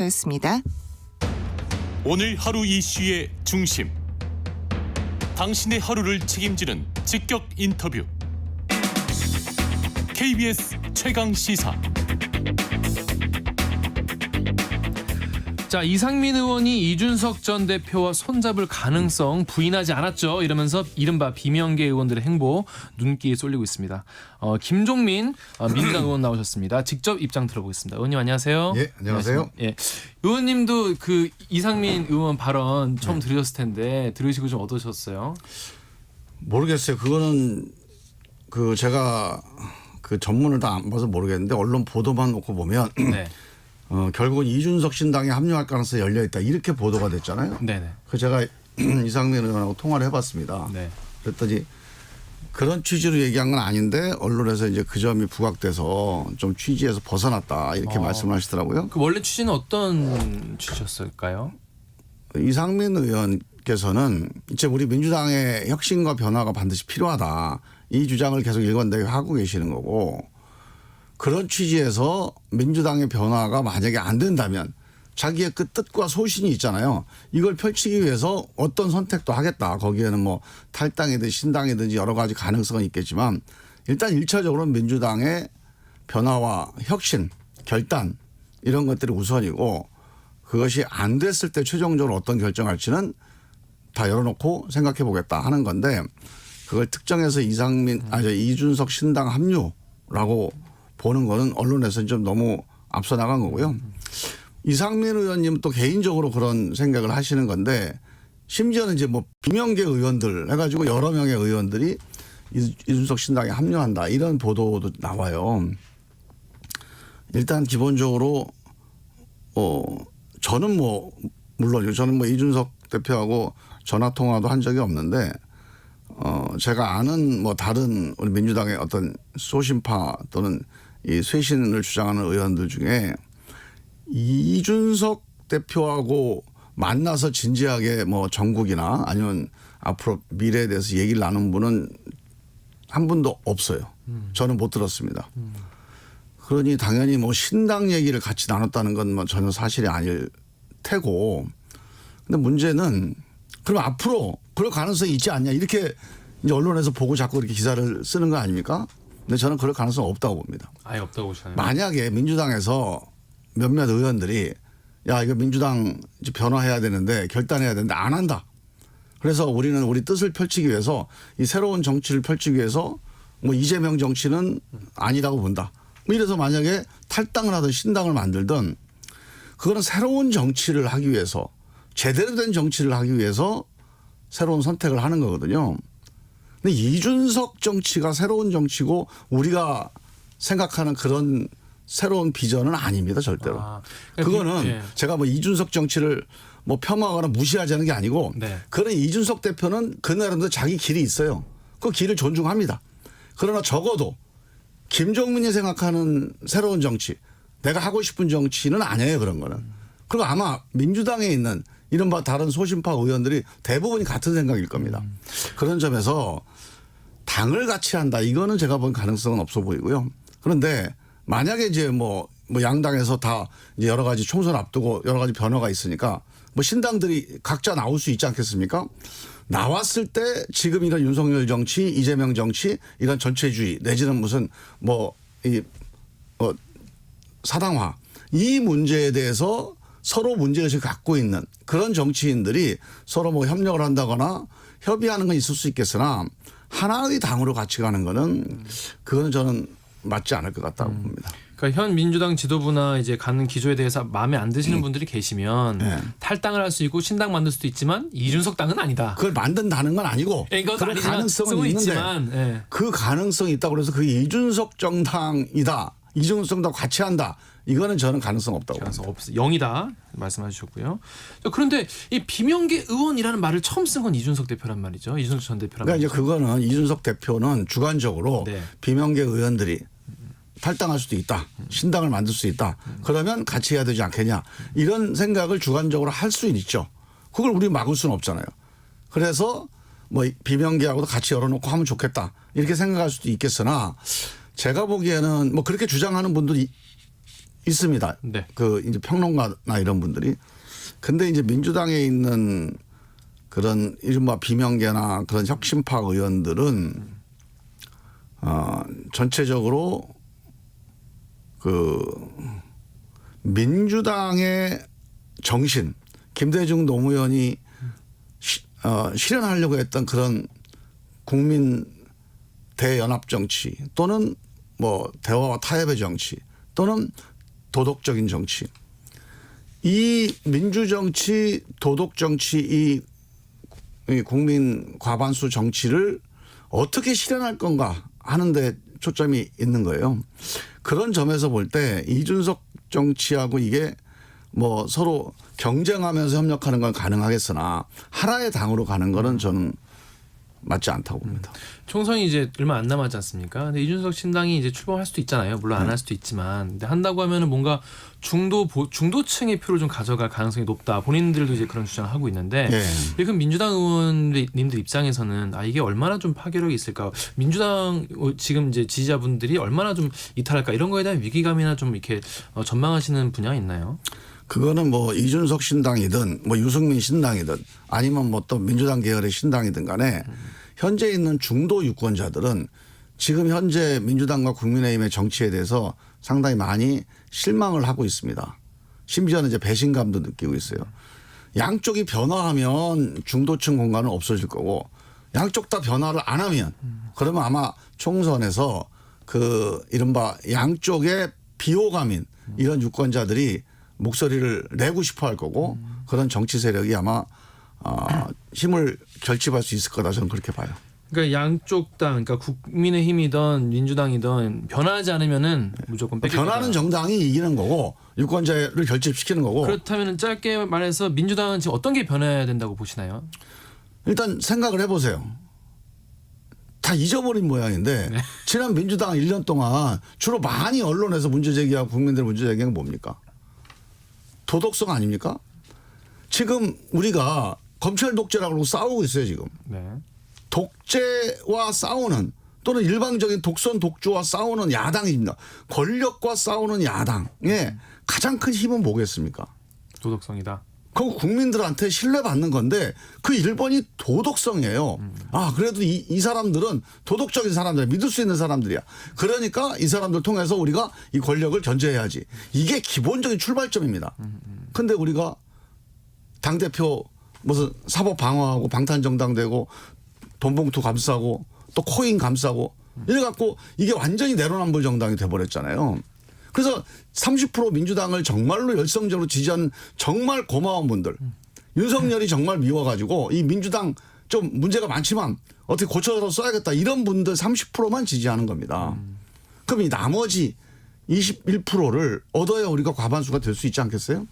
였습니다. 오늘 하루 이슈의 중심. 당신의 하루를 책임지는 직격 인터뷰. KBS 최강 시사. 자, 이상민 의원이 이준석 전 대표와 손잡을 가능성 부인하지 않았죠. 이러면서 이른바 비명계 의원들의 행보 눈길이 쏠리고 있습니다. 김종민 민주당 의원 나오셨습니다. 직접 입장 들어보겠습니다. 의원님 안녕하세요. 예, 안녕하세요. 예, 의원님도 그 이상민 의원 발언 처음 들으셨을 텐데 들으시고 좀 어떠셨어요? 모르겠어요. 그거는 그 제가 그 전문을 다 안 봐서 모르겠는데 언론 보도만 놓고 보면 네, 결국은 이준석 신당에 합류할 가능성이 열려 있다 이렇게 보도가 됐잖아요. 네네. 그 제가 이상민 의원하고 통화를 해봤습니다. 네. 그랬더니 그런 취지로 얘기한 건 아닌데 언론에서 이제 그 점이 부각돼서 좀 취지에서 벗어났다 이렇게 말씀을 하시더라고요. 그 원래 취지는 어떤 취지였을까요? 이상민 의원께서는 이제 우리 민주당의 혁신과 변화가 반드시 필요하다 이 주장을 계속 일관되게 하고 계시는 거고, 그런 취지에서 민주당의 변화가 만약에 안 된다면 자기의 그 뜻과 소신이 있잖아요. 이걸 펼치기 위해서 어떤 선택도 하겠다. 거기에는 뭐 탈당이든지 신당이든지 여러 가지 가능성은 있겠지만 일단 1차적으로 민주당의 변화와 혁신, 결단 이런 것들이 우선이고, 그것이 안 됐을 때 최종적으로 어떤 결정할지는 다 열어놓고 생각해 보겠다 하는 건데, 그걸 특정해서 이준석 신당 합류라고 보는 거는 언론에서는 좀 너무 앞서 나간 거고요. 이상민 의원님 또 개인적으로 그런 생각을 하시는 건데, 심지어는 이제 뭐 비명계 의원들 해가지고 여러 명의 의원들이 이준석 신당에 합류한다 이런 보도도 나와요. 일단 기본적으로 저는 뭐 물론 저는 뭐 이준석 대표하고 전화 통화도 한 적이 없는데 제가 아는 뭐 다른 우리 민주당의 어떤 소신파 또는 이 쇄신을 주장하는 의원들 중에 이준석 대표하고 만나서 진지하게 뭐 정국이나 아니면 앞으로 미래에 대해서 얘기를 나눈 분은 한 분도 없어요. 저는 못 들었습니다. 그러니 당연히 뭐 신당 얘기를 같이 나눴다는 건 뭐 전혀 사실이 아닐 테고, 근데 문제는 그럼 앞으로 그럴 가능성이 있지 않냐 이렇게 이제 언론에서 보고 자꾸 이렇게 기사를 쓰는 거 아닙니까? 근데 저는 그럴 가능성 없다고 봅니다. 아예 없다고 보시나요? 만약에 민주당에서 몇몇 의원들이 야 이거 민주당 이제 변화해야 되는데 결단해야 되는데 안 한다. 그래서 우리는 우리 뜻을 펼치기 위해서 이 새로운 정치를 펼치기 위해서 뭐 이재명 정치는 아니라고 본다. 뭐 이래서 만약에 탈당을 하든 신당을 만들든 그거는 새로운 정치를 하기 위해서, 제대로 된 정치를 하기 위해서 새로운 선택을 하는 거거든요. 근데 이준석 정치가 새로운 정치고 우리가 생각하는 그런 새로운 비전은 아닙니다, 절대로. 그거는 예. 제가 뭐 이준석 정치를 뭐 폄하하거나 무시하자는 게 아니고, 네. 그런 이준석 대표는 그 나름대로 자기 길이 있어요. 그 길을 존중합니다. 그러나 적어도 김종민이 생각하는 새로운 정치, 내가 하고 싶은 정치는 아니에요, 그런 거는. 그리고 아마 민주당에 있는 이른바 다른 소신파 의원들이 대부분이 같은 생각일 겁니다. 그런 점에서 당을 같이 한다, 이거는 제가 본 가능성은 없어 보이고요. 그런데 만약에 이제 뭐 양당에서 다 이제 여러 가지 총선 앞두고 여러 가지 변화가 있으니까 뭐 신당들이 각자 나올 수 있지 않겠습니까? 나왔을 때 지금 이런 윤석열 정치, 이재명 정치, 이런 전체주의 내지는 무슨 사당화, 이 문제에 대해서 서로 문제의식을 갖고 있는 그런 정치인들이 서로 뭐 협력을 한다거나 협의하는 건 있을 수 있겠으나 하나의 당으로 같이 가는 거는 그거는 저는 맞지 않을 것 같다고 봅니다. 그러니까 현 민주당 지도부나 이제 가는 기조에 대해서 마음에 안 드시는 분들이 계시면 네. 탈당을 할 수 있고 신당 만들 수도 있지만 이준석 당은 아니다. 그걸 만든다는 건 아니고 그건 그런 아니지만 가능성은 쓰고 있는데 있지만, 예. 그 가능성이 있다고 그래서 그게 이준석 정당이다, 이준석 정당 같이 한다, 이거는 저는 가능성 없다고 봅니다. 그래서 0이다 말씀하셨고요. 그런데 이 비명계 의원이라는 말을 처음 쓴 건 이준석 대표란 말이죠. 이준석 전 대표란 그러니까 이제 말이죠. 그거는 이준석 대표는 주관적으로 네. 비명계 의원들이 탈당할 수도 있다, 신당을 만들 수 있다, 그러면 같이 해야 되지 않겠냐, 이런 생각을 주관적으로 할 수는 있죠. 그걸 우리 막을 수는 없잖아요. 그래서 뭐 비명계하고도 같이 열어놓고 하면 좋겠다 이렇게 생각할 수도 있겠으나, 제가 보기에는 뭐 그렇게 주장하는 분들이 있습니다. 네. 그 이제 평론가나 이런 분들이. 근데 이제 민주당에 있는 그런 이른바 비명계나 그런 혁신파 의원들은 전체적으로 그 민주당의 정신, 김대중 노무현이 실현하려고 했던 그런 국민 대연합 정치 또는 뭐 대화와 타협의 정치 또는 도덕적인 정치, 이 민주정치, 도덕정치, 이 국민 과반수 정치를 어떻게 실현할 건가 하는데 초점이 있는 거예요. 그런 점에서 볼 때 이준석 정치하고 이게 뭐 서로 경쟁하면서 협력하는 건 가능하겠으나 하나의 당으로 가는 거는 저는 맞지 않다고 봅니다. 총선이 이제 얼마 안 남았지 않습니까? 근데 이준석 신당이 이제 출범할 수도 있잖아요. 물론 안 할 수도 있지만, 근데 한다고 하면은 뭔가 중도층의 표를 좀 가져갈 가능성이 높다. 본인들도 이제 그런 주장을 하고 있는데, 그럼 민주당 의원님들 입장에서는 이게 얼마나 좀 파괴력이 있을까? 민주당 지금 이제 지지자분들이 얼마나 좀 이탈할까? 이런 거에 대한 위기감이나 좀 이렇게 전망하시는 분야가 있나요? 그거는 뭐 이준석 신당이든 뭐 유승민 신당이든 아니면 뭐 또 민주당 계열의 신당이든 간에 현재 있는 중도 유권자들은 지금 현재 민주당과 국민의힘의 정치에 대해서 상당히 많이 실망을 하고 있습니다. 심지어는 이제 배신감도 느끼고 있어요. 양쪽이 변화하면 중도층 공간은 없어질 거고 양쪽 다 변화를 안 하면 그러면 아마 총선에서 그 이른바 양쪽의 비호감인 이런 유권자들이 목소리를 내고 싶어 할 거고 그런 정치 세력이 아마 힘을 결집할 수 있을 거다 저는 그렇게 봐요. 그러니까 양쪽 당, 그러니까 국민의힘이든 민주당이든 변하지 않으면은 무조건 뺏길 변하는 거다. 정당이 이기는 거고 유권자를 결집시키는 거고. 그렇다면 짧게 말해서 민주당은 지금 어떤 게 변해야 된다고 보시나요? 일단 생각을 해보세요. 다 잊어버린 모양인데 네. 지난 민주당 1년 동안 주로 많이 언론에서 문제 제기하고 국민들 문제 제기한 게 뭡니까? 도덕성 아닙니까? 지금 우리가 검찰 독재라고 그러고 싸우고 있어요 지금. 네. 독재와 싸우는 또는 일방적인 독선 독주와 싸우는 야당입니다. 권력과 싸우는 야당의 가장 큰 힘은 뭐겠습니까? 도덕성이다. 그 국민들한테 신뢰받는 건데 그 1번이 도덕성이에요. 그래도 이 사람들은 도덕적인 사람들, 믿을 수 있는 사람들이야. 그러니까 이 사람들 통해서 우리가 이 권력을 견제해야지. 이게 기본적인 출발점입니다. 근데 우리가 당대표 무슨 사법 방어하고 방탄정당 되고 돈봉투 감싸고 또 코인 감싸고 이래갖고 이게 완전히 내로남불 정당이 돼버렸잖아요. 그래서 30% 민주당을 정말로 열성적으로 지지한 정말 고마운 분들, 윤석열이 정말 미워가지고 이 민주당 좀 문제가 많지만 어떻게 고쳐서 써야겠다 이런 분들 30%만 지지하는 겁니다. 그럼 이 나머지 21%를 얻어야 우리가 과반수가 될 수 있지 않겠어요?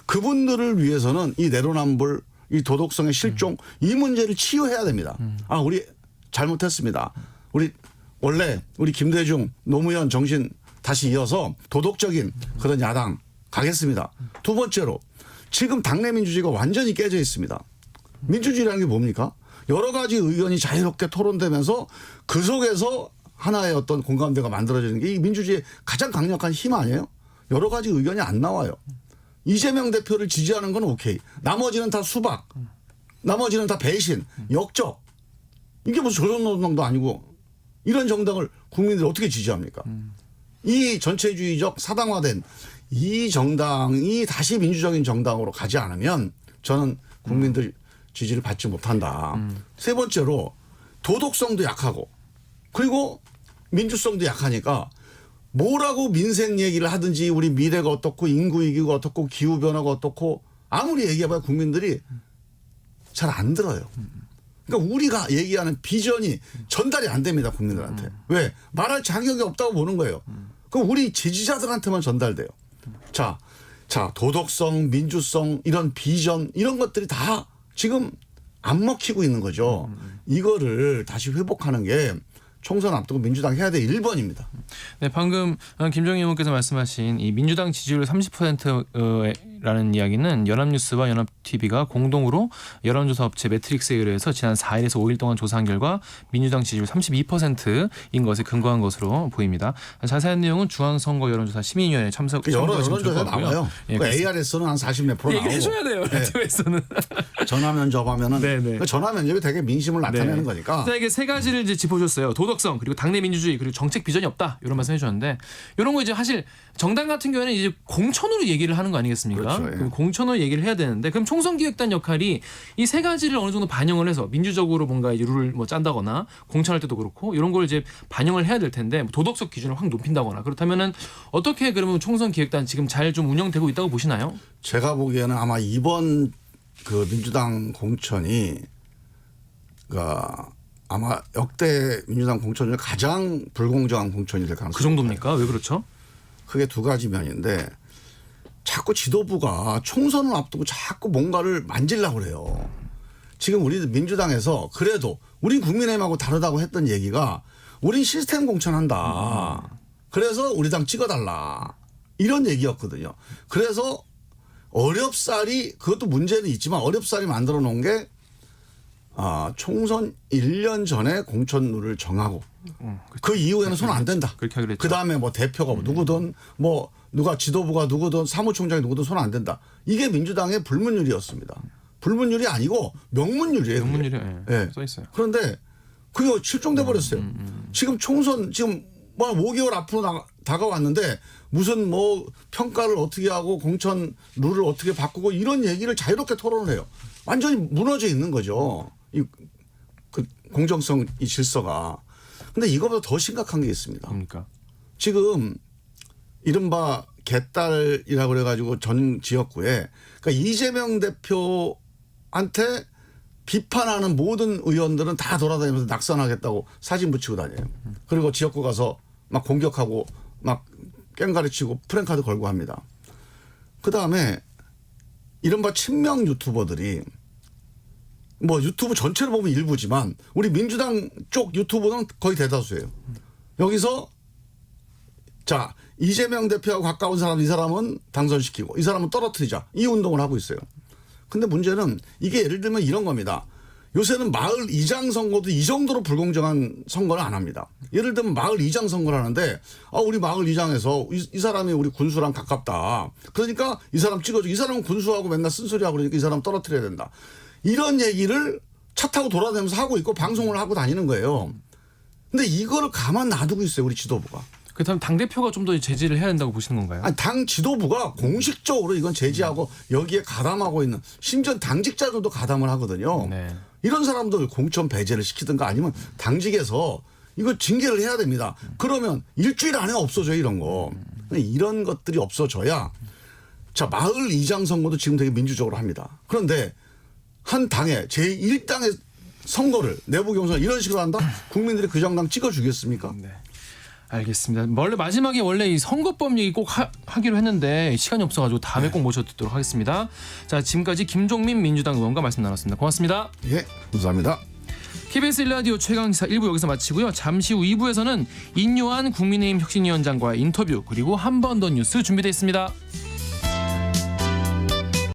그분들을 위해서는 이 내로남불, 이 도덕성의 실종 이 문제를 치유해야 됩니다. 우리 잘못했습니다. 원래 우리 김대중, 노무현 정신 다시 이어서 도덕적인 그런 야당 가겠습니다. 두 번째로 지금 당내 민주주의가 완전히 깨져 있습니다. 민주주의라는 게 뭡니까? 여러 가지 의견이 자유롭게 토론되면서 그 속에서 하나의 어떤 공감대가 만들어지는 게 이 민주주의의 가장 강력한 힘 아니에요? 여러 가지 의견이 안 나와요. 이재명 대표를 지지하는 건 오케이. 나머지는 다 수박. 나머지는 다 배신, 역적. 이게 무슨 조선노동당도 아니고 이런 정당을 국민들이 어떻게 지지합니까? 이 전체주의적 사당화된 이 정당이 다시 민주적인 정당으로 가지 않으면 저는 국민들 지지를 받지 못한다. 세 번째로 도덕성도 약하고 그리고 민주성도 약하니까 뭐라고 민생 얘기를 하든지 우리 미래가 어떻고 인구위기가 어떻고 기후변화가 어떻고 아무리 얘기해봐야 국민들이 잘 안 들어요. 그러니까 우리가 얘기하는 비전이 전달이 안 됩니다. 국민들한테. 왜? 말할 자격이 없다고 보는 거예요. 그럼 우리 지지자들한테만 전달돼요. 자, 도덕성, 민주성, 이런 비전 이런 것들이 다 지금 안 먹히고 있는 거죠. 이거를 다시 회복하는 게 총선 앞두고 민주당 해야 될 1번입니다. 네, 방금 김종인 의원께서 말씀하신 이 민주당 지지율 30%라는 이야기는 연합뉴스와 연합TV가 공동으로 여론조사 업체 매트릭스에 의뢰해서 지난 4일에서 5일 동안 조사한 결과 민주당 지지율 32%인 것에 근거한 것으로 보입니다. 자세한 내용은 중앙선거 여론조사 시민위원회 참석 여론조사 나와요. 예, 그 ARS는 한 40몇 프로 나오고. 얘기해줘야 돼요. 라디오에서는. 전화 면접하면은 네네. 그 전화 면접이 되게 민심을 나타내는 거니까. 이게 세 가지를 이제 짚어줬어요. 도덕성 그리고 당내 민주주의 그리고 정책 비전이 없다 이런 말씀 해주셨는데 이런 거 이제 사실 정당 같은 경우에는 이제 공천으로 얘기를 하는 거 아니겠습니까? 그렇죠, 예. 그럼 공천으로 얘기를 해야 되는데 그럼 총선기획단 역할이 이 세 가지를 어느 정도 반영을 해서 민주적으로 뭔가 이제 룰을 뭐 짠다거나 공천할 때도 그렇고 이런 걸 이제 반영을 해야 될 텐데 뭐 도덕적 기준을 확 높인다거나 그렇다면은 어떻게 그러면 총선기획단 지금 잘 좀 운영되고 있다고 보시나요? 제가 보기에는 아마 이번 그 민주당 공천이 아마 역대 민주당 공천 중에 가장 불공정한 공천이 될 가능성이 그 정도입니까? 왜 그렇죠? 크게 두 가지 면인데 자꾸 지도부가 총선을 앞두고 자꾸 뭔가를 만지려고 그래요. 지금 우리 민주당에서 그래도 우린 국민의힘하고 다르다고 했던 얘기가 우린 시스템 공천한다. 그래서 우리 당 찍어달라. 이런 얘기였거든요. 그래서 어렵사리 그것도 문제는 있지만 어렵사리 만들어 놓은 게 총선 1년 전에 공천룰을 정하고 그 이후에는 손 안 된다. 그렇게 하기로 했죠. 그다음에 뭐 대표가 누구든 뭐 누가 지도부가 누구든 사무총장이 누구든 손 안 된다. 이게 민주당의 불문율이었습니다. 불문율이 아니고 명문율이에요. 명문율이 예. 써 있어요. 그런데 그게 실종돼 버렸어요. 지금 총선 지금 뭐 5개월 앞으로 다가왔는데 무슨 뭐 평가를 어떻게 하고 공천 룰을 어떻게 바꾸고 이런 얘기를 자유롭게 토론을 해요. 완전히 무너져 있는 거죠. 그 공정성 이 질서가. 근데 이거보다 더 심각한 게 있습니다. 뭡니까? 지금 이른바 개딸이라고 그래가지고 전 지역구에 그러니까 이재명 대표한테 비판하는 모든 의원들은 다 돌아다니면서 낙선하겠다고 사진 붙이고 다녀요. 그리고 지역구 가서 막 공격하고 막 깽가리치고 프랭카드 걸고 합니다. 그다음에 이른바 친명 유튜버들이 뭐 유튜브 전체를 보면 일부지만 우리 민주당 쪽 유튜브는 거의 대다수예요. 여기서 자 이재명 대표하고 가까운 사람 이 사람은 당선시키고 이 사람은 떨어뜨리자 이 운동을 하고 있어요. 근데 문제는 이게 예를 들면 이런 겁니다. 요새는 마을 이장 선거도 이 정도로 불공정한 선거를 안 합니다. 예를 들면 마을 이장 선거를 하는데 우리 마을 이장에서 이 사람이 우리 군수랑 가깝다. 그러니까 이 사람 찍어주고 이 사람은 군수하고 맨날 쓴소리하고 그러니까 이 사람 떨어뜨려야 된다. 이런 얘기를 차 타고 돌아다니면서 하고 있고 방송을 하고 다니는 거예요. 근데 이거를 가만 놔두고 있어요. 우리 지도부가. 그렇다면 당대표가 좀 더 제지를 해야 된다고 보시는 건가요? 아니, 당 지도부가 공식적으로 이건 제지하고 여기에 가담하고 있는 심지어 당직자들도 가담을 하거든요. 네. 이런 사람들 공천 배제를 시키든가 아니면 당직에서 이거 징계를 해야 됩니다. 그러면 일주일 안에 없어져요 이런 거. 이런 것들이 없어져야 자 마을 이장 선거도 지금 되게 민주적으로 합니다. 그런데 한 당의 제1당의 선거를 내부 경선 이런 식으로 한다? 국민들이 그 정당 찍어주겠습니까? 네. 알겠습니다. 마지막에 원래 이 선거법 얘기 꼭 하기로 했는데 시간이 없어가지고 다음에 꼭 모셔듣도록 하겠습니다. 자, 지금까지 김종민 민주당 의원과 말씀 나눴습니다. 고맙습니다. 예, 감사합니다. KBS 1라디오 최강시사 1부 여기서 마치고요. 잠시 후 2부에서는 인요한 국민의힘 혁신위원장과의 인터뷰 그리고 한 번 더 뉴스 준비되어 있습니다.